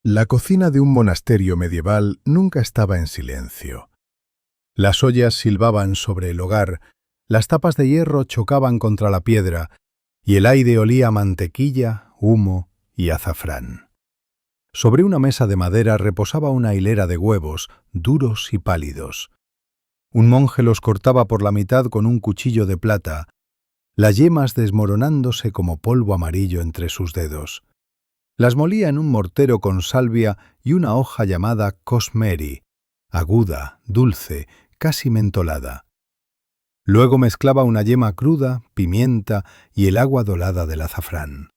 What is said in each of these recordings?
La cocina de un monasterio medieval nunca estaba en silencio. Las ollas silbaban sobre el hogar, las tapas de hierro chocaban contra la piedra y el aire olía a mantequilla, humo y azafrán. Sobre una mesa de madera reposaba una hilera de huevos, duros y pálidos. Un monje los cortaba por la mitad con un cuchillo de plata, las yemas desmoronándose como polvo amarillo entre sus dedos. Las molía en un mortero con salvia y una hoja llamada cosmeri, aguda, dulce, casi mentolada. Luego mezclaba una yema cruda, pimienta y el agua dorada del azafrán.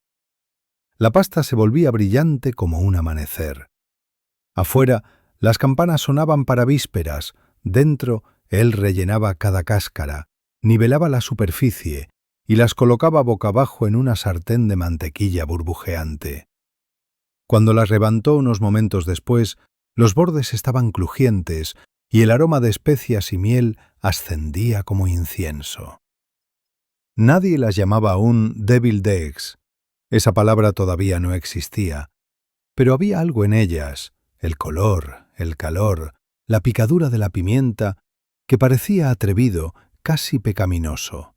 La pasta se volvía brillante como un amanecer. Afuera, las campanas sonaban para vísperas, dentro, él rellenaba cada cáscara, nivelaba la superficie y las colocaba boca abajo en una sartén de mantequilla burbujeante. Cuando las levantó unos momentos después, los bordes estaban crujientes y el aroma de especias y miel ascendía como incienso. Nadie las llamaba aún deviled eggs. Esa palabra todavía no existía, pero había algo en ellas, el color, el calor, la picadura de la pimienta, que parecía atrevido, casi pecaminoso.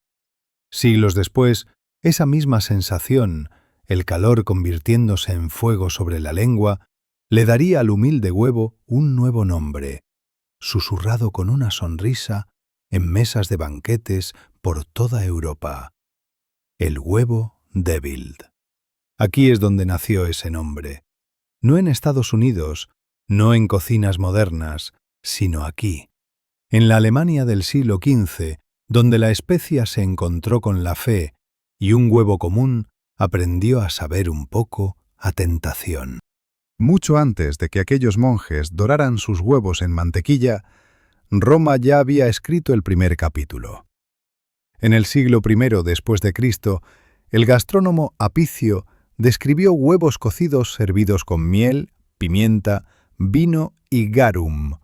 Siglos después, esa misma sensación, el calor convirtiéndose en fuego sobre la lengua, le daría al humilde huevo un nuevo nombre, susurrado con una sonrisa en mesas de banquetes por toda Europa. El huevo deviled. Aquí es donde nació ese nombre. No en Estados Unidos, no en cocinas modernas, sino aquí, en la Alemania del siglo XV, donde la especia se encontró con la fe y un huevo común aprendió a saber un poco a tentación. Mucho antes de que aquellos monjes doraran sus huevos en mantequilla, Roma ya había escrito el primer capítulo. En el siglo I después de Cristo, el gastrónomo Apicio describió huevos cocidos servidos con miel, pimienta, vino y garum,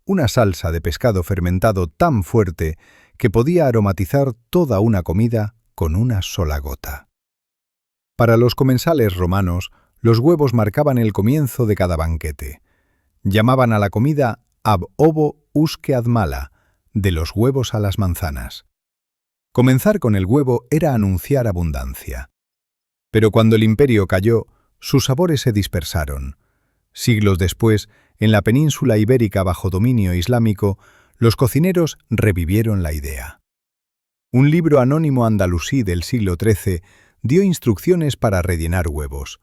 una salsa de pescado fermentado tan fuerte que podía aromatizar toda una comida con una sola gota. Para los comensales romanos, los huevos marcaban el comienzo de cada banquete. Llamaban a la comida ab ovo usque ad mala, de los huevos a las manzanas. Comenzar con el huevo era anunciar abundancia. Pero cuando el imperio cayó, sus sabores se dispersaron. Siglos después, en la península ibérica bajo dominio islámico, los cocineros revivieron la idea. Un libro anónimo andalusí del siglo XIII dio instrucciones para rellenar huevos.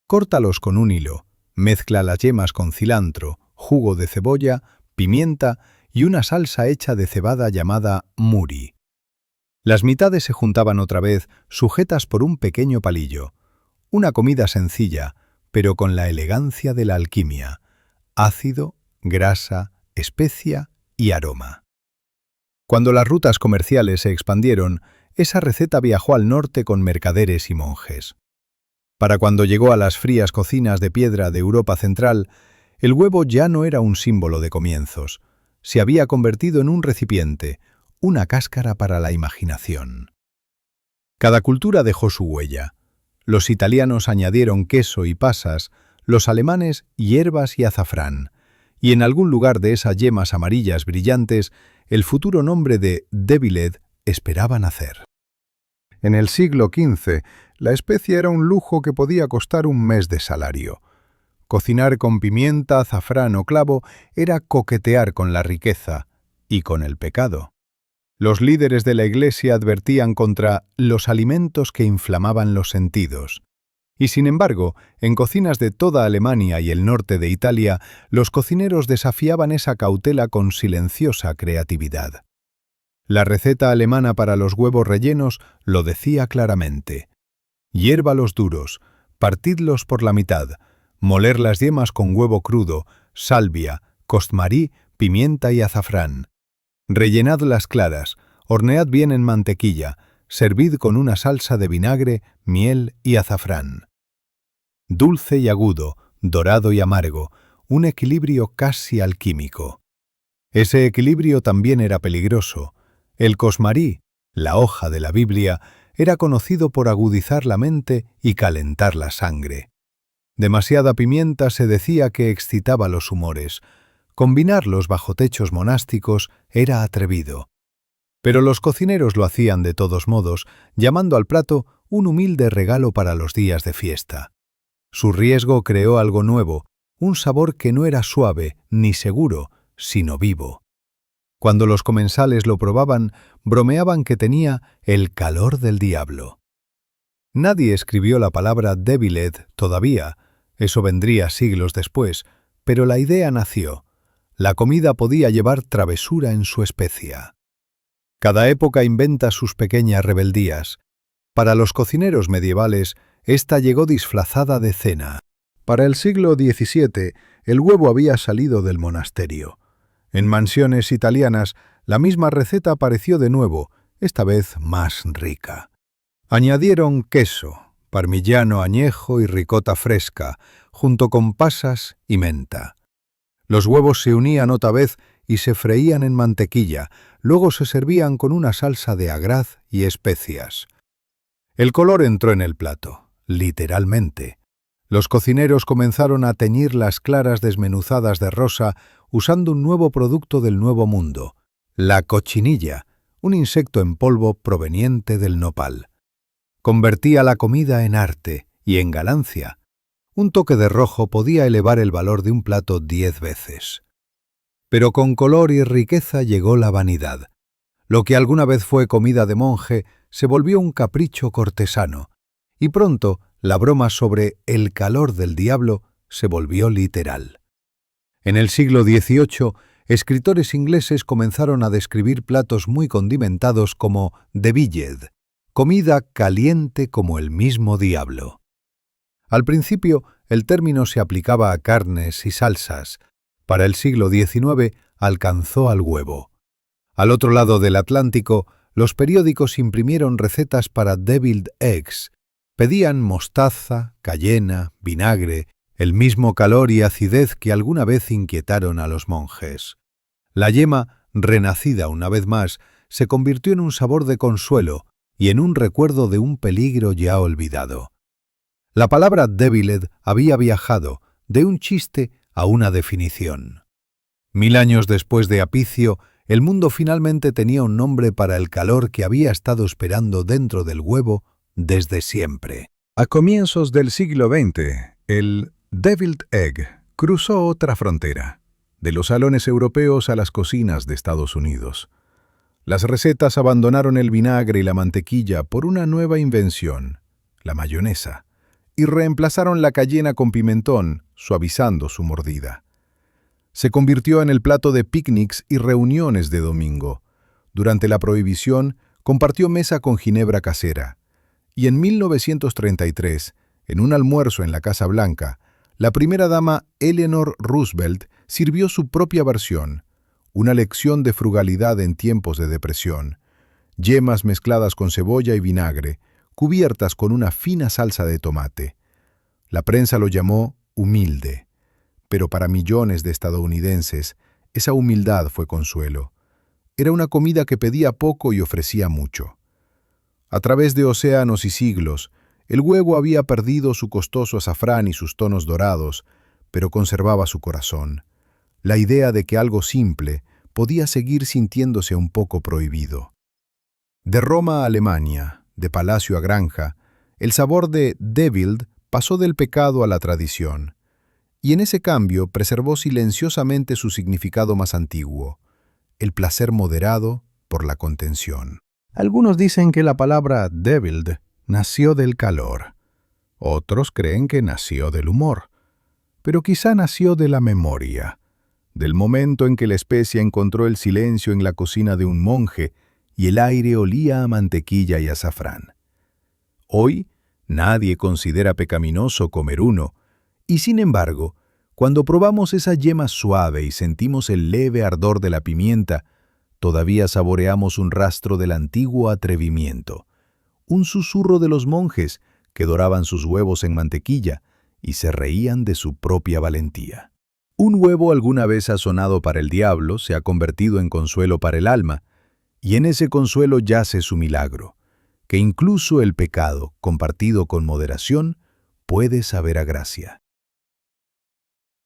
Córtalos con un hilo, mezcla las yemas con cilantro, jugo de cebolla, pimienta y una salsa hecha de cebada llamada muri. Las mitades se juntaban otra vez, sujetas por un pequeño palillo. Una comida sencilla, pero con la elegancia de la alquimia: ácido, grasa, especia y aroma. Cuando las rutas comerciales se expandieron, esa receta viajó al norte con mercaderes y monjes. Para cuando llegó a las frías cocinas de piedra de Europa central, el huevo ya no era un símbolo de comienzos. Se había convertido en un recipiente, una cáscara para la imaginación. Cada cultura dejó su huella. Los italianos añadieron queso y pasas, los alemanes hierbas y azafrán, y en algún lugar de esas yemas amarillas brillantes, el futuro nombre de deviled esperaba nacer. En el siglo XV, la especia era un lujo que podía costar un mes de salario. Cocinar con pimienta, azafrán o clavo era coquetear con la riqueza y con el pecado. Los líderes de la Iglesia advertían contra los alimentos que inflamaban los sentidos. Y sin embargo, en cocinas de toda Alemania y el norte de Italia, los cocineros desafiaban esa cautela con silenciosa creatividad. La receta alemana para los huevos rellenos lo decía claramente: hiérvalos duros, partidlos por la mitad, moler las yemas con huevo crudo, salvia, cosmarí, pimienta y azafrán. Rellenad las claras, hornead bien en mantequilla, servid con una salsa de vinagre, miel y azafrán. Dulce y agudo, dorado y amargo, un equilibrio casi alquímico. Ese equilibrio también era peligroso. El cosmarí, la hoja de la Biblia, era conocido por agudizar la mente y calentar la sangre. Demasiada pimienta se decía que excitaba los humores. Combinarlos bajo techos monásticos era atrevido. Pero los cocineros lo hacían de todos modos, llamando al plato un humilde regalo para los días de fiesta. Su riesgo creó algo nuevo, un sabor que no era suave ni seguro, sino vivo. Cuando los comensales lo probaban, bromeaban que tenía el calor del diablo. Nadie escribió la palabra deviled todavía, eso vendría siglos después, pero la idea nació. La comida podía llevar travesura en su especia. Cada época inventa sus pequeñas rebeldías. Para los cocineros medievales, esta llegó disfrazada de cena. Para el siglo XVII, el huevo había salido del monasterio. En mansiones italianas, la misma receta apareció de nuevo, esta vez más rica. Añadieron queso, parmigiano añejo y ricota fresca, junto con pasas y menta. Los huevos se unían otra vez y se freían en mantequilla, luego se servían con una salsa de agraz y especias. El color entró en el plato, literalmente. Los cocineros comenzaron a teñir las claras desmenuzadas de rosa usando un nuevo producto del Nuevo Mundo, la cochinilla, un insecto en polvo proveniente del nopal. Convertía la comida en arte y en galancia. Un toque de rojo podía elevar el valor de un plato 10 veces. Pero con color y riqueza llegó la vanidad. Lo que alguna vez fue comida de monje se volvió un capricho cortesano, y pronto la broma sobre el calor del diablo se volvió literal. En el siglo XVIII, escritores ingleses comenzaron a describir platos muy condimentados como deviled, comida caliente como el mismo diablo. Al principio, el término se aplicaba a carnes y salsas. Para el siglo XIX alcanzó al huevo. Al otro lado del Atlántico, los periódicos imprimieron recetas para deviled eggs. Pedían mostaza, cayena, vinagre, el mismo calor y acidez que alguna vez inquietaron a los monjes. La yema, renacida una vez más, se convirtió en un sabor de consuelo y en un recuerdo de un peligro ya olvidado. La palabra deviled había viajado de un chiste a una definición. 1000 años después de Apicio, el mundo finalmente tenía un nombre para el calor que había estado esperando dentro del huevo desde siempre. A comienzos del siglo XX, el deviled egg cruzó otra frontera, de los salones europeos a las cocinas de Estados Unidos. Las recetas abandonaron el vinagre y la mantequilla por una nueva invención, la mayonesa, y reemplazaron la cayena con pimentón, suavizando su mordida. Se convirtió en el plato de picnics y reuniones de domingo. Durante la Prohibición, compartió mesa con ginebra casera. Y en 1933, en un almuerzo en la Casa Blanca, la primera dama Eleanor Roosevelt sirvió su propia versión, una lección de frugalidad en tiempos de depresión. Yemas mezcladas con cebolla y vinagre, cubiertas con una fina salsa de tomate. La prensa lo llamó humilde, pero para millones de estadounidenses esa humildad fue consuelo. Era una comida que pedía poco y ofrecía mucho. A través de océanos y siglos, el huevo había perdido su costoso azafrán y sus tonos dorados, pero conservaba su corazón. La idea de que algo simple podía seguir sintiéndose un poco prohibido. De Roma a Alemania, de palacio a granja, el sabor de deviled pasó del pecado a la tradición, y en ese cambio preservó silenciosamente su significado más antiguo, el placer moderado por la contención. Algunos dicen que la palabra deviled nació del calor. Otros creen que nació del humor. Pero quizá nació de la memoria, del momento en que la especia encontró el silencio en la cocina de un monje y el aire olía a mantequilla y azafrán. Hoy, nadie considera pecaminoso comer uno, y sin embargo, cuando probamos esa yema suave y sentimos el leve ardor de la pimienta, todavía saboreamos un rastro del antiguo atrevimiento, un susurro de los monjes que doraban sus huevos en mantequilla y se reían de su propia valentía. Un huevo alguna vez sazonado para el diablo se ha convertido en consuelo para el alma, y en ese consuelo yace su milagro, que incluso el pecado, compartido con moderación, puede saber a gracia.